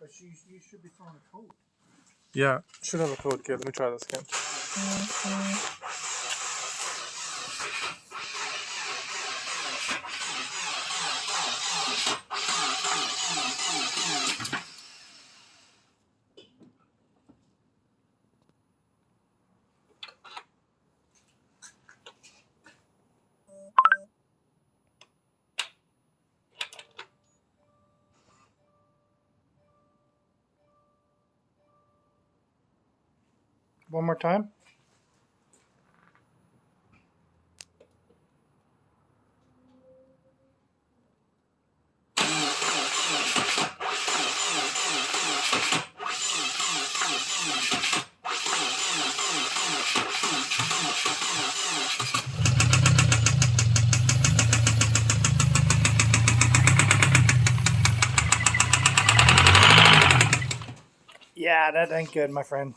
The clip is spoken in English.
But you should be throwing a coat. Yeah, should have a coat. Okay, let me try this again. One more time. Yeah, that ain't good, my friend.